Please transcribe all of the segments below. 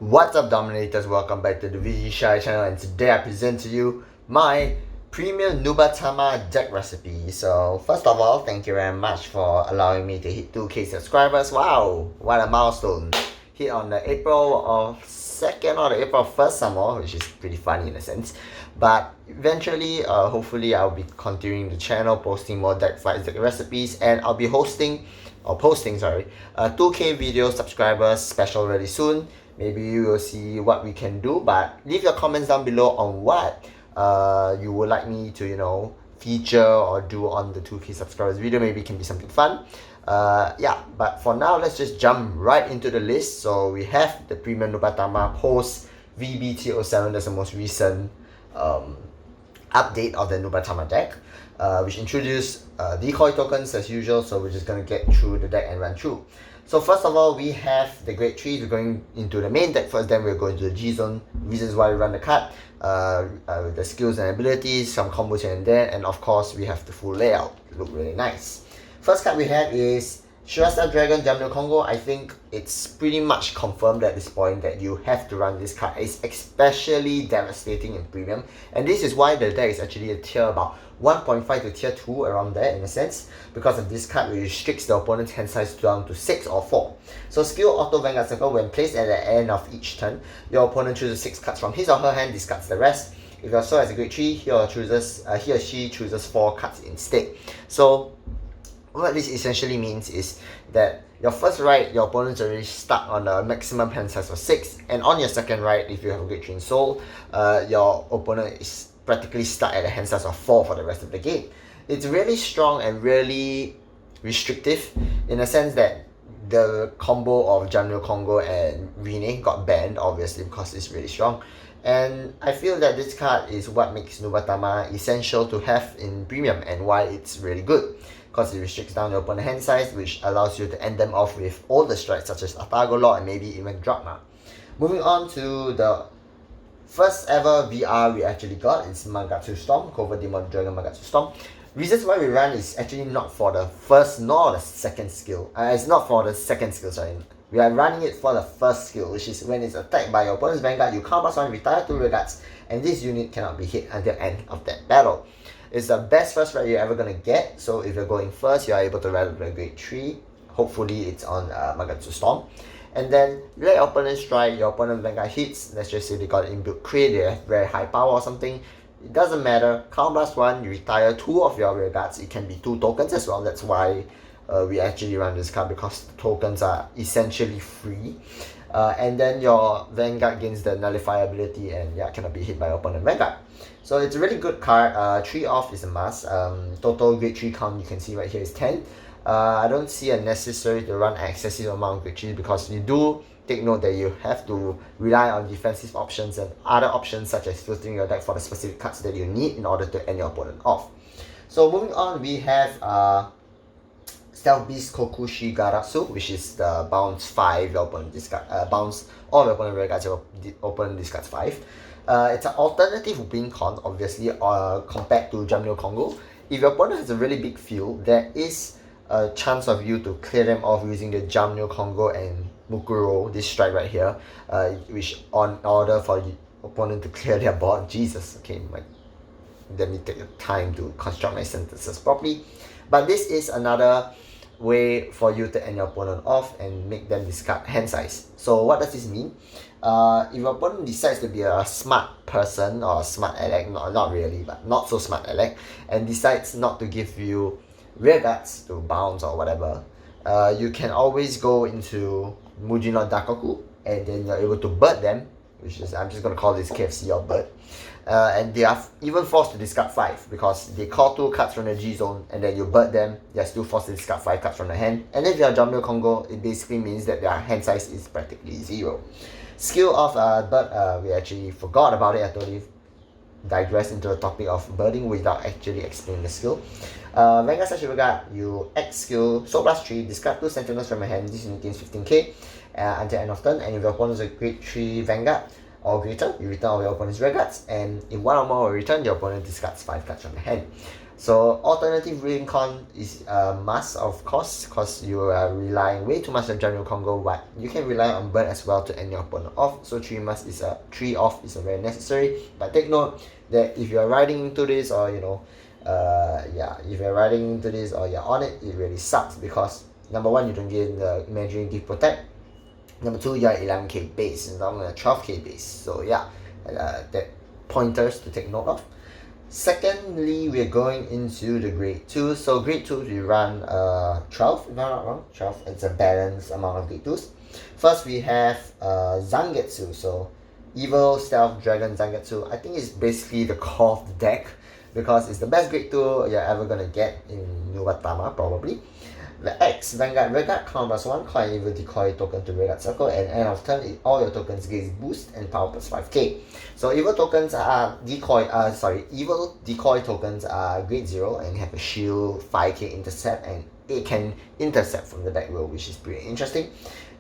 What's up, Dominators? Welcome back to the ShiHai's channel, and today I present to you my premium Nubatama deck recipe. So first of all, thank you very much for allowing me to hit 2k subscribers. Wow, what a milestone. Hit on the April 2nd or the April 1st somehow, which is pretty funny in a sense. But eventually, hopefully I'll be continuing the channel, posting more deck fights, deck recipes, and I'll be posting 2k video subscribers special really soon. Maybe you will see what we can do, but leave your comments down below on what you would like me to feature or do on the 2k subscribers video. Maybe it can be something fun. Yeah, but for now, let's just jump right into the list. So we have the premium Nubatama post V-BT07. That's the most recent update of the Nubatama deck, which introduced decoy tokens as usual. So we're just gonna get through the deck and run through. So first of all, we have the Great Trees. We're going into the main deck first, then we're going to the G-Zone. Reasons why we run the card, the skills and abilities, some combos here and there, and of course we have the full layout. Look really nice. First card we have is ShiHai's Dragon Jamnu Congo. I think it's pretty much confirmed at this point that you have to run this card. It's especially devastating in premium, and this is why the deck is actually a tier about 1.5 to tier 2, around there in a sense, because of this card which restricts the opponent's hand size down to 6 or 4. So skill Auto Vanguard Circle, when placed at the end of each turn, your opponent chooses 6 cards from his or her hand, discards the rest. If your soul has a Great Tree, he or she chooses 4 cards instead. So what this essentially means is that your first ride, your opponent's already stuck on a maximum hand size of 6, and on your second ride, if you have a Great Tree in Soul, your opponent is practically stuck at a hand size of 4 for the rest of the game. It's really strong and really restrictive in the sense that the combo of Jamnu Congo and Rene got banned, obviously, because it's really strong. And I feel that this card is what makes Nubatama essential to have in premium and why it's really good, because it restricts down your opponent's hand size, which allows you to end them off with older strikes such as Atago Law and maybe even Drachma. Moving on to the first ever VR we actually got is Mangatsu Storm, Covert Demon Dragon Mangatsu Storm. Reasons why we run is actually not for the first nor the second skill. It's not for the second skill, sorry. We are running it for the first skill, which is when it's attacked by your opponent's Vanguard, you count +1, retire 2 regards, and this unit cannot be hit until the end of that battle. It's the best first ride you're ever gonna get, so if you're going first, you're able to ride with a Great Tree. Hopefully it's on Mangatsu Storm. And then let your opponent strike, your opponent Vanguard hits, let's just say they got inbuilt crit, they have very high power or something. It doesn't matter, count +1, you retire 2 of your rear guards. It can be 2 tokens as well. That's why we actually run this card, because the tokens are essentially free. And then your Vanguard gains the Nullify ability and cannot be hit by your opponent Vanguard. So it's a really good card. 3 off is a must. Total Great Tree count you can see right here is 10. I don't see a necessary to run an excessive amount of Great Trees, because you do take note that you have to rely on defensive options and other options such as filtering your deck for the specific cards that you need in order to end your opponent off. So moving on, we have Stealth Beast Kokushi Garasu, which is the bounce 5, your opponent discard, bounce all your opponent regards, your opponent discards 5. It's an alternative win con, obviously, compared to Jamnu Congo. If your opponent has a really big field, there is a chance of you to clear them off using the Jamnu Congo and Mukuro, this strike right here, which on order for the opponent to clear their board. Jesus, okay, let me take the time to construct my sentences properly. But this is another way for you to end your opponent off and make them discard hand size. So what does this mean? If your opponent decides to be a smart person or a smart elect, not really, but not so smart elect, and decides not to give you rear guards to bounce or whatever, you can always go into Mujino Dakoku, and then you're able to bird them, which is, I'm just going to call this KFC or bird. And they are even forced to discard 5, because they call 2 cards from the G-Zone and then you bird them, they're still forced to discard 5 cards from the hand. And if you're Jamnu Congo, it basically means that their hand size is practically 0. Skill of bird, we actually forgot about it. I totally digress into the topic of birding without actually explaining the skill. Vanguard / Regard, you X skill, Soul +3, discard 2 Sentinels from your hand, this unit gains 15k until end of turn, and if your opponent is a Great Tree Vanguard or greater, you return all your opponent's rear guards, and if 1 or more will return, your opponent discards 5 cards from the hand. So alternative Rincon is a must, of course, because you are relying way too much on General Congo, but you can rely on Burn as well to end your opponent off. So 3 off is a very necessary. But take note that if you are riding into this, or if you're riding into this or you're on it, it really sucks because number one, you don't get the imaginary gift protect. Number two, you're 11k base and I'm 12k base. So yeah, that pointers to take note of. Secondly, we're going into the grade 2. So grade 2 we run 12, if I'm not wrong. 12, it's a balanced amount of grade 2s. First we have Zangetsu. So Evil Stealth Dragon Zangetsu. I think it's basically the core of the deck because it's the best grade 2 you're ever gonna get in Nubatama probably. The X, Vanguard count +1, coin evil decoy token to Vanguard circle, and end of turn, all your tokens get boost and power +5k. So evil tokens are evil decoy tokens are grade 0 and have a shield 5k intercept, and it can intercept from the back row, which is pretty interesting.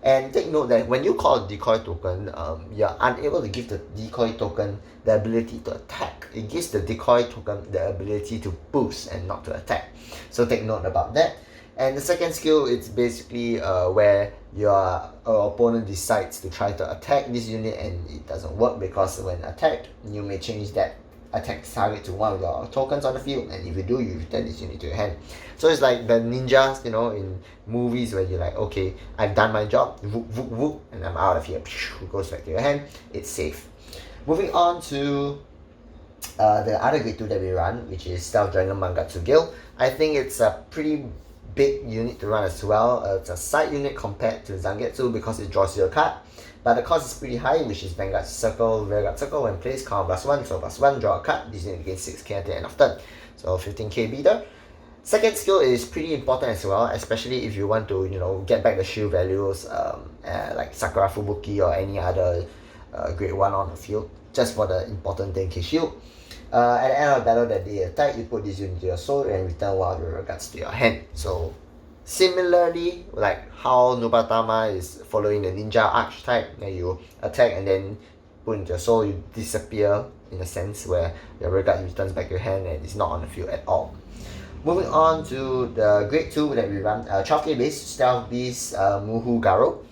And take note that when you call a decoy token, you're unable to give the decoy token the ability to attack. It gives the decoy token the ability to boost and not to attack. So take note about that. And the second skill, it's basically where your opponent decides to try to attack this unit and it doesn't work because when attacked, you may change that attack target to one of your tokens on the field, and if you do, you return this unit to your hand. So it's like the ninjas, in movies where you're like, okay, I've done my job, whoop, whoop, whoop, and I'm out of here. It goes back to your hand. It's safe. Moving on to the other grade 2 that we run, which is Stealth Dragon Mangatsu Guild. I think it's a pretty big unit to run as well. It's a side unit compared to Zangetsu because it draws you a card, but the cost is pretty high, which is Vanguard Circle. When placed, count +1, so +1, draw a card. This unit gains 6k at the end of turn, so 15k beater. Second skill is pretty important as well, especially if you want to get back the shield values like Sakura Fubuki or any other grade 1 on the field, just for the important 10k shield. At the end of the battle that they attack, you put this unit to your sword and return one of your regards to your hand. So similarly, like how Nubatama is following the ninja archetype, where you attack and then put into your soul, you disappear in a sense where your regard returns back to your hand and it's not on the field at all. Moving on to the grade 2 that we run, 12k base, Stealth Beast Muhu Garo.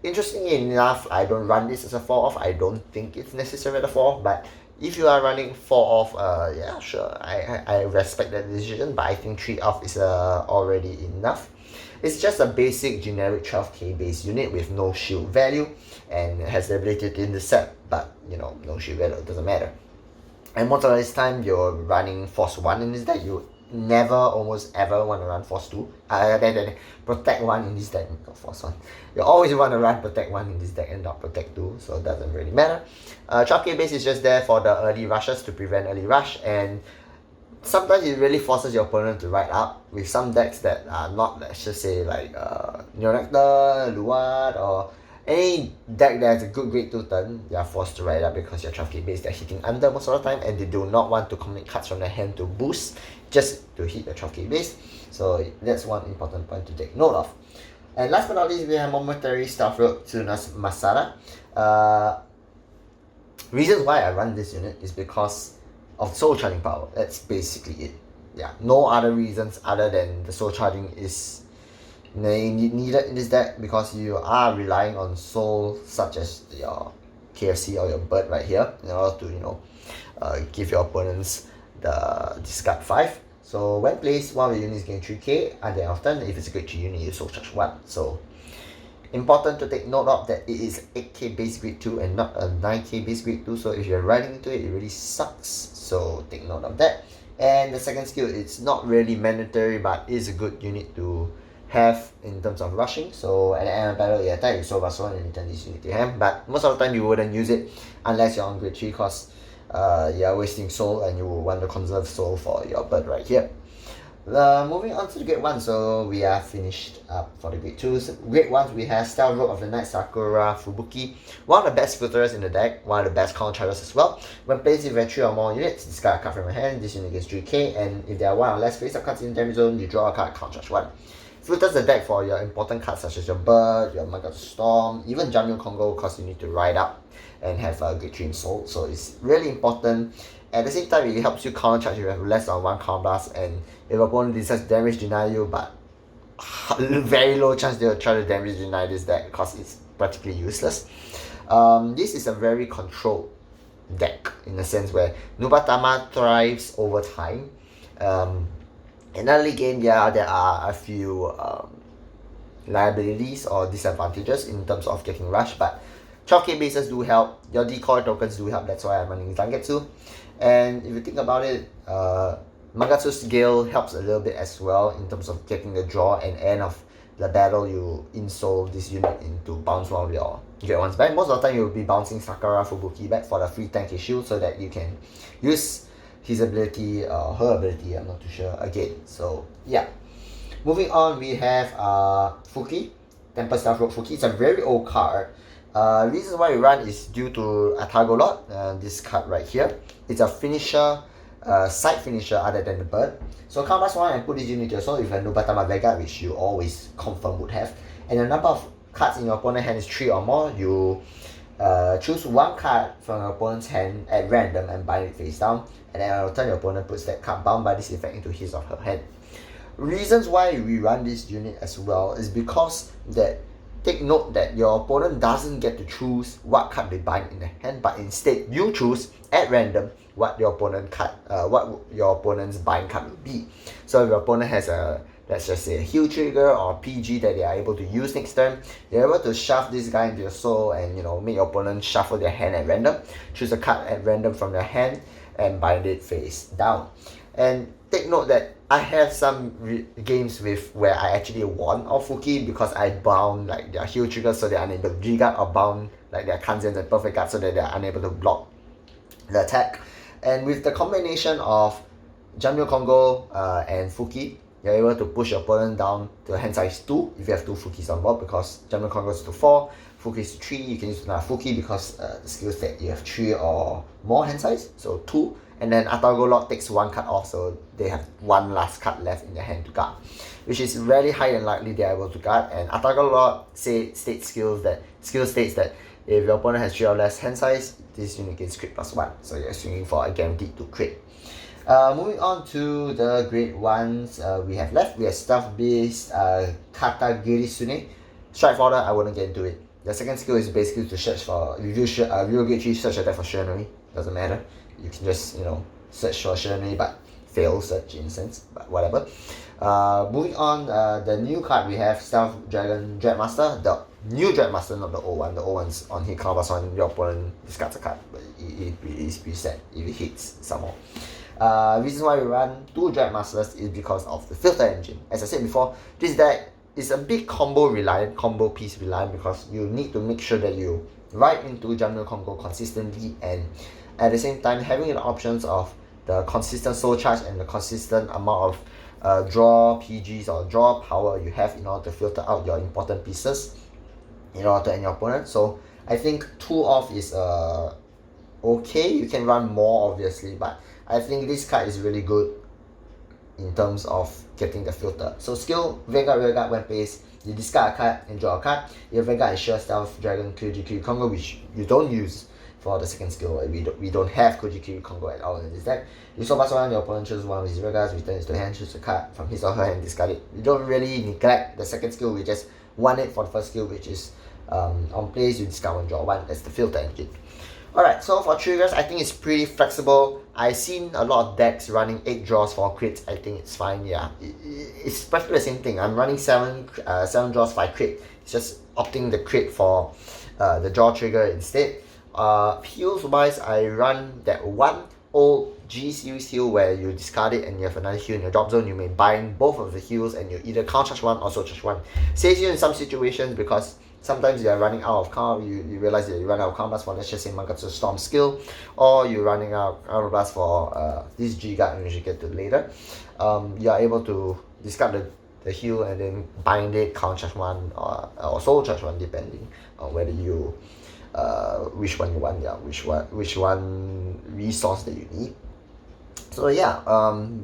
Interestingly enough, I don't run this as a 4 off. I don't think it's necessary at a 4 off, but if you are running 4 off, yeah, sure, I respect that decision, but I think 3 off is already enough. It's just a basic generic 12k base unit with no shield value and has the ability to intercept, but no shield value, it doesn't matter. And most of this time you're running Force 1 in this deck, you never almost ever want to run Force 2. Then Protect 1 in this deck, not Force 1. You always want to run Protect 1 in this deck and not Protect 2, so it doesn't really matter. 12k base is just there for the early rushes to prevent early rush, and sometimes it really forces your opponent to ride up with some decks that are not, let's just say, like Neonectar, Luat, or any deck that has a good grade 2 turn. They are forced to ride up because your 12k base they're hitting under most of the time, and they do not want to commit cards from their hand to boost just to hit the 12k base. So that's one important point to take note of. And last but not least, we have Momentary Stealth Rogue Tsuna's Masada. Reasons why I run this unit is because of soul charging power. That's basically it. Yeah, no other reasons other than the soul charging is needed in this deck because you are relying on soul such as your KFC or your bird right here in order to give your opponents the discard 5. So when placed, one of the units gain 3k at the end of turn. If it's a grade 3 unit, you soul charge 1. So important to take note of that it is 8k base grade 2 and not a 9k base grade 2. So if you're riding into it, it really sucks. So take note of that. And the second skill, it's not really mandatory, but is a good unit to have in terms of rushing. So at the end of battle, you attack, you soul +1 and return this unit to your hand. But most of the time, you wouldn't use it unless you're on grade 3 because you're wasting soul and you will want to conserve soul for your bird right here. Moving on to the grade 1, so we are finished up for the grade 2s. Grade 1s, we have Stealth Rogue of the Night Sakura Fubuki, one of the best filterers in the deck, one of the best counter chargers as well. When placed with 3 or more units, discard a card from your hand, this unit gets 3k, and if there are 1 or less face-up cards in the damage zone, you draw a card, count charge 1. Filters the deck for your important cards such as your bird, your Mangatsu Storm, even Jamyon Congo because you need to ride up and have a grade 3 in soul, so it's really important. At the same time, it helps you counter charge if you have less than 1 counter blast, and if opponent decides to damage deny you, but very low chance they'll try to damage deny this deck because it's practically useless. This is a very controlled deck in a sense where Nubatama thrives over time. In early game, yeah, there are a few liabilities or disadvantages in terms of getting rushed, but 12k bases do help, your decoy tokens do help, that's why I'm running Zangetsu. And if you think about it, Mangatsu's Gale helps a little bit as well in terms of getting the draw and end of the battle. You insole this unit into bounce one of your get ones back. Most of the time you'll be bouncing Sakura Fubuki back for the free tanky shield so that you can use his ability, her ability, I'm not too sure, again. So yeah. Moving on, we have Fuki, Tempest Stealth Rogue Fuki. It's a very old card. Reason why we run is due to Atagolot, this card right here. It's a finisher, side finisher other than the bird. So count plus 1 and put this unit to your soul with a Nubatama Vega, which you always confirm would have. And the number of cards in your opponent's hand is 3 or more. You choose 1 card from your opponent's hand at random and bind it face down. And then on your turn, your opponent puts that card bound by this effect into his or her hand. Reasons why we run this unit as well is because that take note that your opponent doesn't get to choose what card they bind in their hand, but instead you choose at random what your opponent card, what your opponent's bind card will be. So if your opponent has a, let's just say, a heal trigger or PG that they are able to use next turn, you're able to shove this guy into your soul and make your opponent shuffle their hand at random, choose a card at random from their hand and bind it face down. And take note that I have some games with where I actually won off Fuki because I bound like their heal triggers so they're unable to G-guard, or bound like their Kanzens and perfect guard so that they're unable to block the attack. And with the combination of Jamyo Kongo and Fuki, you're able to push your opponent down to hand size 2 if you have 2 Fukis on board, because Jamyo Kongo is to 4, Fuki is to 3, you can use another Fuki because the skill set you have 3 or more hand size, so 2. And then Atagolot takes 1 card off, so they have 1 last card left in their hand to guard, which is very high and likely they're able to guard. And Atagolot states that if your opponent has 3 or less hand size, this unit gets crit +1, so you're swinging for a guaranteed to crit. Moving on to the grade 1s we have left, we have Stealth Beast, Katagirisune. Strike Order, I wouldn't get into it. The second skill is basically to search for, review grade 3 search attack for Shiranui, doesn't matter. You can just, search for Shiranui but fail search in a sense, but whatever. Moving on, the new card we have Stealth Dragon Dreadmaster, the new Dreadmaster, not the old one. The old one's on hit count +1, your opponent discards a card, but it is reset if it hits somehow. Reason why we run 2 Dreadmasters is because of the filter engine. As I said before, this deck is a big combo piece reliant, because you need to make sure that you ride into Jamyo Kongo consistently, and at the same time having the options of the consistent soul charge and the consistent amount of draw PGs or draw power you have in order to filter out your important pieces in order to end your opponent. So I think 2 off is okay. You can run more obviously, but I think this card is really good in terms of getting the filter. So skill, Vanguard when placed, you discard a card and draw a card. Your Vanguard ensure Stealth Dragon Kyuji Kongo, which you don't use for the second skill. We don't have Kyuji Kongo at all in this deck. You so pass around, your opponent chooses one of his Vanguards, returns to hand, choose a card from his or her hand, discard it. You don't really neglect the second skill, we just want it for the first skill, which is on place, you discard 1, draw 1. That's the filter engine. Alright, so for triggers, I think it's pretty flexible. I've seen a lot of decks running 8 draws for crits. I think it's fine, yeah. It's practically the same thing. I'm running 7 draws, 5 crit. It's just opting the crit for the draw trigger instead. Heals wise, I run that 1 old G series heal where you discard it and you have another heal in your drop zone. You may bind both of the heals and you either counter charge 1 or soul charge 1. Saves you in some situations because sometimes you are running out of count, you realize that you run out of count blast for, let's just say, Mangatsu Storm skill, or you're running out of blast for this G-guard, which you get to later. You are able to discard the heal and then bind it, counter charge 1 or soul charge 1, depending on whether you which one you want, yeah, which one resource that you need. So yeah,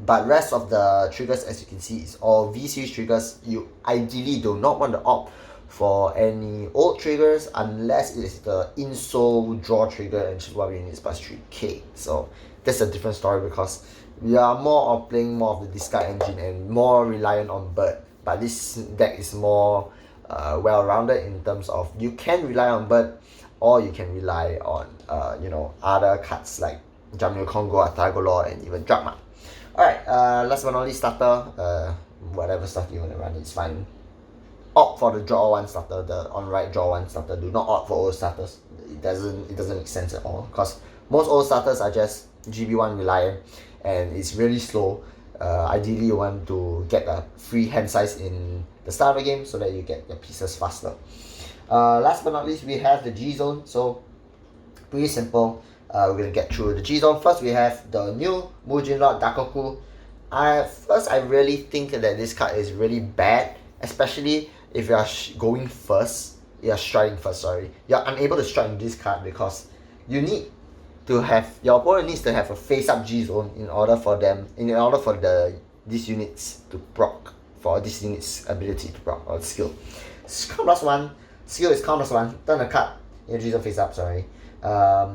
but rest of the triggers, as you can see, is all V series triggers. You ideally do not want to opt for any old triggers unless it is the insole draw trigger and choose 1 units plus 3k. So that's a different story because we are more of playing more of the discard engine and more reliant on bird. But this deck is more well-rounded in terms of you can rely on bird or you can rely on other cards like Jamil Congo, Atagolor, and even Drachma. Alright, last but not least, starter. Whatever stuff you want to run, it's fine. Opt for the draw one starter, the on-right draw one starter. Do not opt for old starters. It doesn't make sense at all because most old starters are just GB1 reliant and it's really slow. Ideally, you want to get a free hand size in the start of the game so that you get your pieces faster. Last but not least, we have the G zone. So pretty simple. We're gonna get through the G zone. First, we have the new Mujin Lord Dakoku. I really think that this card is really bad, especially if you are going first. You're striding first. Sorry, you're unable to strike in this card because you need to have your opponent needs to have a face-up G zone in order for these units to proc, for this unit's ability to proc or skill. Count +1. Skill is count +1. Turn a card. Your G zone face-up. Sorry.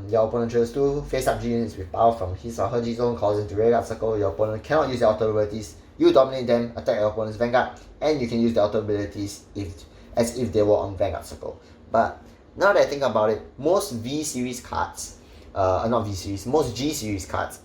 Your opponent chooses 2 face-up G units with power from his or her G zone, calls into rearguard circle. Your opponent cannot use their auto abilities. You dominate them, attack your opponent's vanguard, and you can use the auto abilities as if they were on vanguard circle. But now that I think about it, most V series cards, most G series cards,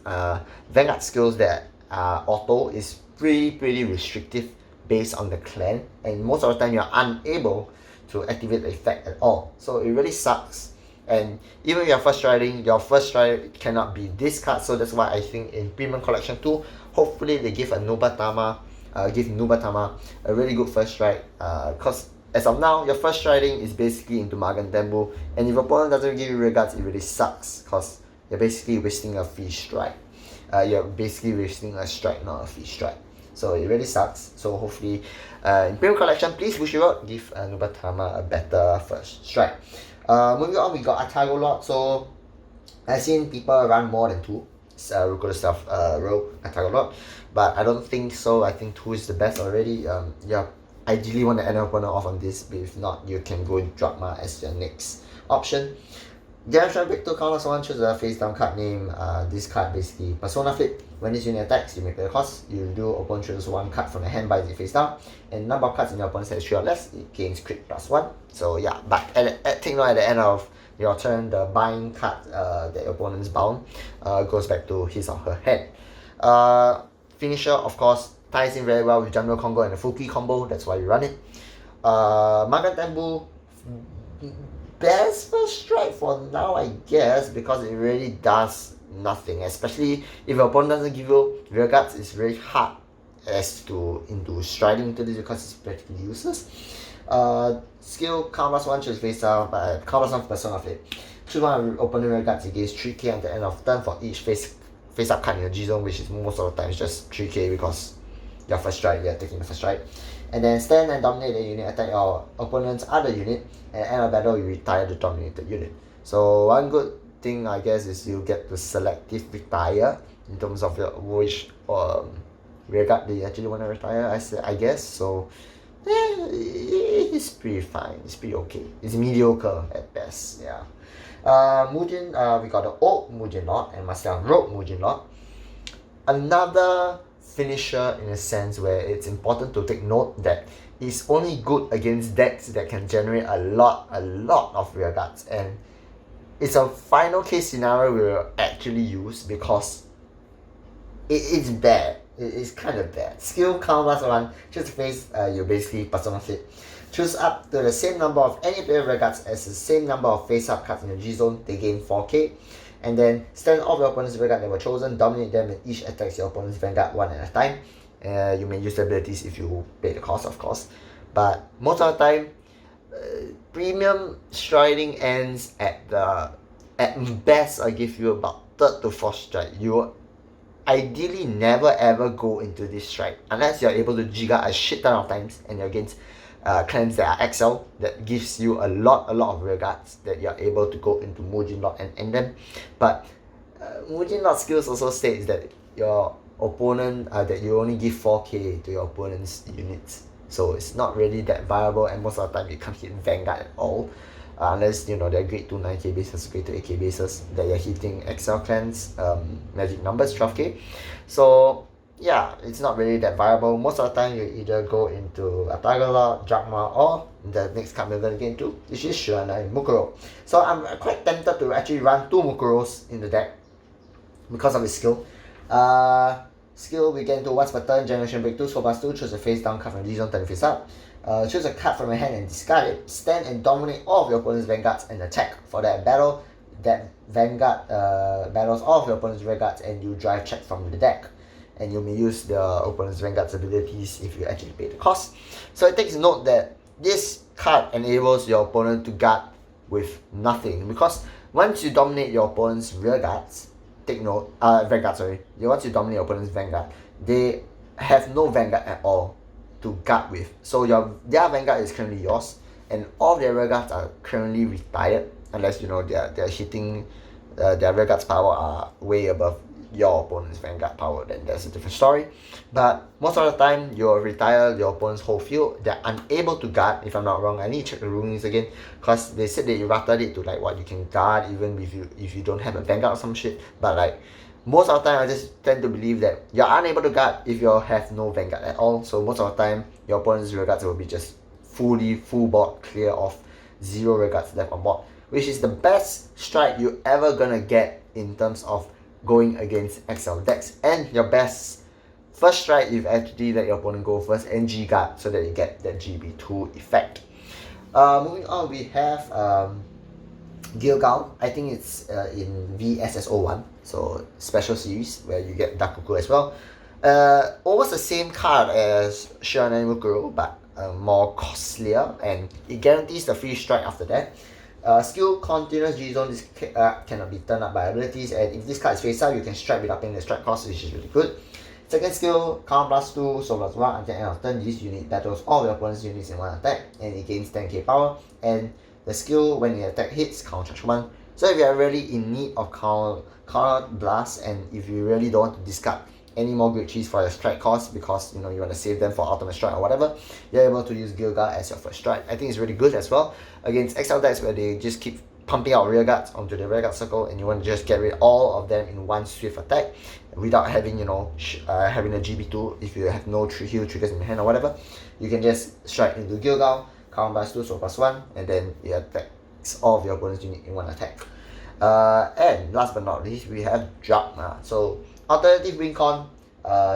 vanguard skills that are auto is pretty restrictive based on the clan, and most of the time you're unable to activate the effect at all. So it really sucks. And even if you're first striding, your first stride cannot be this card. So that's why I think in Premium Collection 2, hopefully they give Nubatama a really good first stride. Because as of now, your first striding is basically into Magan Tembu. And if your opponent doesn't give you regards, it really sucks. Because you're basically wasting a free strike. You're basically wasting a strike, not a free strike. So it really sucks. So hopefully in Premium Collection, please Bushiroad, give Nubatama a better first strike. Moving on, we got Atagolor. So I've seen people run more than 2 Rukoda Stealth Rogue Atagolor, but I don't think so. I think 2 is the best already. Ideally want to end your opponent off on this, but if not, you can go in Drachma as your next option. Generation Pick 2 counters 1, choose a face down card name. This card basically Persona Flip. When this unit attacks, you may pay the cost. You do opponent chooses 1 card from the hand by the face down, and number of cards in your opponent's hand is 3 or less. It gains crit +1. So yeah, but take note at the end of your turn, the bind card that your opponent's bound goes back to his or her hand. Finisher, of course, ties in very well with Jungle Combo and the Fuki combo. That's why you run it. Magan Tembu, best first strike for now, I guess, because it really does nothing. Especially if your opponent doesn't give you rear guards, it's very hard into striding into this because it's practically useless. Skill count +1, choose face down, but count +1 for Persona Flip. Choose one opponent rear guards, it gains 3k at the end of turn for each face up card in your G zone, which is most of the time just 3k because your first strike, you're taking the first strike. And then stand and dominate the unit, attack your opponent's other unit, and at the end of battle you retire the dominated unit. So one good thing I guess is you get to selective retire in terms of which rear guard that you actually want to retire, I guess. So it's pretty fine, it's pretty okay. It's mediocre at best, yeah. Mujin, we got the old Mujin Lord and myself Rogue Mujin Lord. Another finisher in a sense where it's important to take note that it's only good against decks that can generate a lot of rear guards, and it's a final case scenario we will actually use because it's bad. It's kind of bad. Skill count +1, choose face, you basically Persona Flip. Choose up to the same number of any player rear guards as the same number of face up cards in the G zone, they gain 4k. And then stand off your opponent's vanguard that were chosen, dominate them, and each attacks your opponent's vanguard 1 at a time. You may use the abilities if you pay the cost, of course. But most of the time, premium striding ends at best I give you about 3rd to 4th strike. You will ideally never ever go into this strike unless you're able to jigga a shit ton of times and you're against clans that are XL that gives you a lot of rear guards that you're able to go into Mujin Lord and end them. But Mujin Lord skills also states that your opponent that you only give 4k to your opponent's units So it's not really that viable, and most of the time you can't hit Vanguard at all. Unless, you know, they're grade 2 9k bases, grade 2 8k bases that you're hitting XL clans, magic numbers 12k. So yeah, it's not really that viable. Most of the time you either go into a Tiger Lord, Drachma, or the next card we're gonna get into, which is ShiHai's Mukuro. So I'm quite tempted to actually run 2 Mukuros in the deck because of his skill. Skill, we get into once per turn, Generation Break 2, score +2, choose a face down card from the zone, turn face up. Choose a card from your hand and discard it. Stand and dominate all of your opponent's vanguards and attack. For that battle, that vanguard battles all of your opponent's vanguards and you drive check from the deck. And you may use the opponent's vanguard's abilities if you actually pay the cost. So it takes note that this card enables your opponent to guard with nothing, because once you dominate your opponent's rear guards, take note, vanguard, sorry. Once you dominate your opponent's vanguard, they have no vanguard at all to guard with. So their vanguard is currently yours, and all their rear guards are currently retired, unless, you know, they're hitting their rear guards power are way above your opponent's vanguard power. Then that's a different story. But most of the time you'll retire your opponent's whole field. They're unable to guard, if I'm not wrong. I need to check the rulings again, because they said they errated it to like what you can guard even if you don't have a vanguard or some shit. But like most of the time I just tend to believe that you're unable to guard if you have no vanguard at all. So most of the time your opponent's rear guards will be just full board clear of 0 rear guards left on board, which is the best strike you ever gonna get in terms of going against XL decks, and your best first strike if actually let your opponent go first and G guard so that you get that GB2 effect. Moving on, we have Gilgal. I think it's in VSS01, so special series where you get Dakuku as well. Almost the same card as ShiHai's Mukuro, but more costlier, and it guarantees the free strike after that. Skill, continuous G-Zone, this cannot be turned up by abilities, and if this card is face up, you can strike without paying the strike cost, which is really good. Second skill, count +2, so +1 until end of turn. This unit battles all your opponent's units in one attack, and it gains 10k power. And the skill, when the attack hits, count charge 1. So if you are really in need of counter blast, and if you really don't want to discard any more grade 3s for your strike cost because, you know, you want to save them for ultimate strike or whatever, you're able to use Gilgal as your first strike. I think it's really good as well against XL decks where they just keep pumping out rear guards onto the rear guard circle, and you want to just get rid of all of them in one swift attack without having, you know, having a GB2 if you have no heal triggers in your hand or whatever. You can just strike into Gilgal, count +2, so +1, and then it attacks all of your opponent's unit in one attack. And last but not least, we have Drachma. So alternative win con,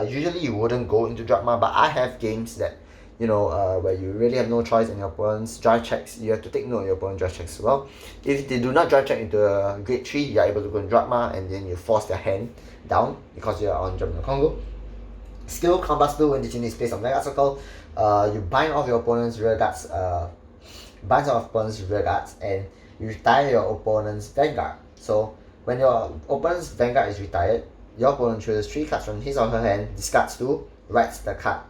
usually you wouldn't go into Drachma, but I have games that, you know, where you really have no choice and your opponent's drive checks, you have to take note of your opponent's drive checks as well. If they do not drive check into a grade 3, you are able to go in Drachma, and then you force their hand down because you are on German Congo. Skill, count +2, when this unit is placed on Vanguard Circle, you bind off your opponent's rear guards, and you retire your opponent's Vanguard. So when your opponent's Vanguard is retired, your opponent chooses 3 cards from his or her hand, discards 2, writes the card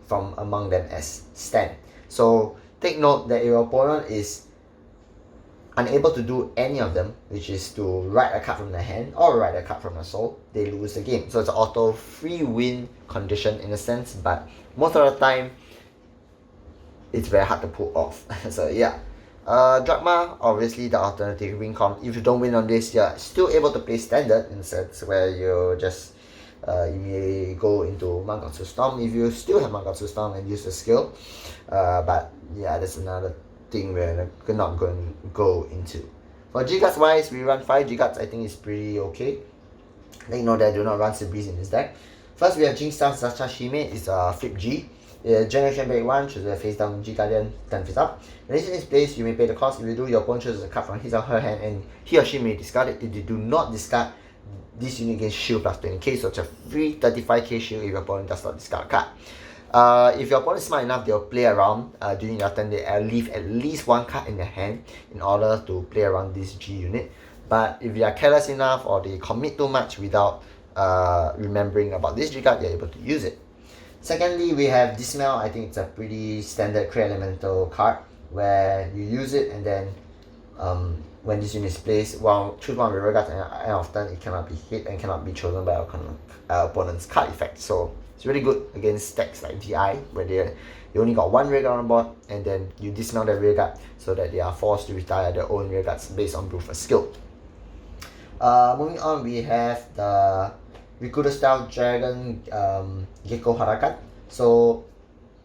from among them as stand. So take note that if your opponent is unable to do any of them, which is to write a card from their hand or write a card from their soul, they lose the game. So it's an auto free win condition in a sense, but most of the time it's very hard to pull off. So yeah. Drachma, obviously the alternative win con. If you don't win on this, you're still able to play standard in a sense where you just you may go into Mangotsu Storm if you still have Mangotsu Storm and use the skill. But yeah, that's another thing we're not going to go into. For G-Guards wise, we run 5 G-Guards. I think it's pretty okay. Let you know that I do not run Breeze in this deck. First, we have Jinxtown Sashashime. It's a flip G. Generation Break 1, choose a face down G Guardian, turn face up. When it's in its place, you may pay the cost. If you do, your opponent chooses a card from his or her hand and he or she may discard it. If you do not discard, this unit gains shield plus 20k, so it's a free 35k shield if your opponent does not discard a card. If your opponent is smart enough, they'll play around during your turn. They leave at least 1 card in their hand in order to play around this G unit. But if they are careless enough or they commit too much without remembering about this G card, they're able to use it. Secondly, we have Dismel. I think it's a pretty standard Cray Elemental card where you use it and then when this unit is placed, choose one with regards and at the end of turn, it cannot be hit and cannot be chosen by our opponent's card effect. So It's really good against stacks like VI, where you only got one rearguard on board, and then you dismount their rearguard so that they are forced to retire their own rearguards based on brute force skill. Moving on, we have the Recruiter Style Dragon Gecko Harakat. So,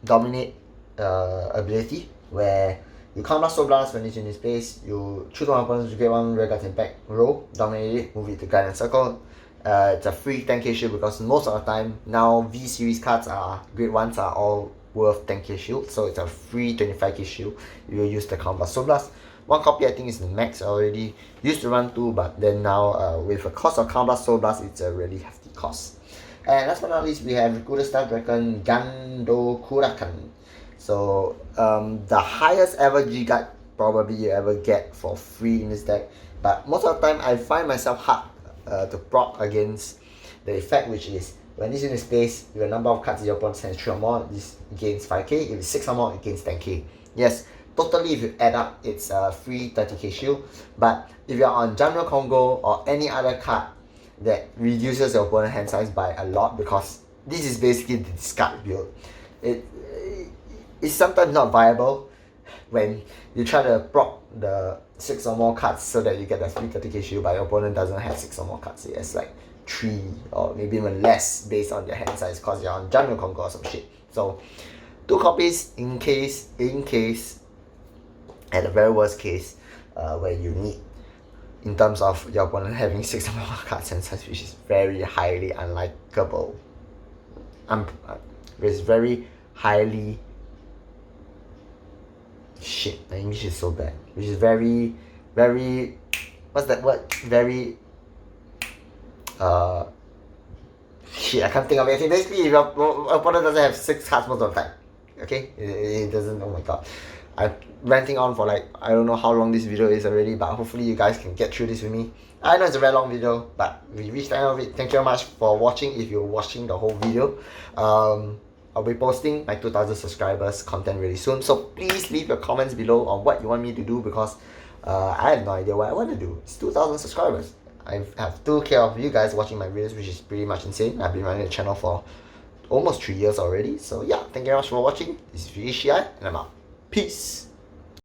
dominate ability, where you counter Soul Blast when it's in this place, you choose one opponent to get one rearguard impact, roll, dominate it, move it to Guidance Circle. It's a free 10k shield because most of the time now V series cards are grade 1s are all worth 10k shield, so it's a free 25k shield if you use the Combat Soul Blast. One copy I think is the max. I already used to run 2, but then now with a cost of Combat Soul Blast, it's a really hefty cost. And last but not least, we have Recruiter Star Dragon Gando Kurakan. So the highest ever G-Guard probably you ever get for free in this deck, but most of the time I find myself hard to proc against the effect, which is when this unit is placed, your number of cards in your opponent's hand is 3 or more, this gains 5k, if it's 6 or more, it gains 10k. Yes, totally if you add up, it's a free 30k shield, but if you're on Jungle Congo or any other card that reduces your opponent's hand size by a lot, because this is basically the discard build, it's sometimes not viable when you try to proc the 6 or more cards so that you get the free 30k shield, but your opponent doesn't have 6 or more cards. It has like 3 or maybe even less based on their hand size because you're on Jungle Congo or some shit. So 2 copies in case, at the very worst case, where you need, in terms of your opponent having 6 or more cards and size, which is very highly unlikable. It's very highly shit, my English is so bad. Which is very, what's that word? Very shit, I can't think of it. Basically, if your opponent doesn't have 6 cards most of the time, okay? It doesn't, oh my god. I'm ranting on for like, I don't know how long this video is already, but hopefully you guys can get through this with me. I know it's a very long video, but we reached the end of it. Thank you very much for watching if you're watching the whole video. I'll be posting my 2000 subscribers content really soon, so please leave your comments below on what you want me to do, because I have no idea what I want to do. It's 2000 subscribers. I have 2k of you guys watching my videos, which is pretty much insane. I've been running the channel for almost 3 years already, so yeah, thank you very much for watching. This is ShiHai, and I'm out. Peace.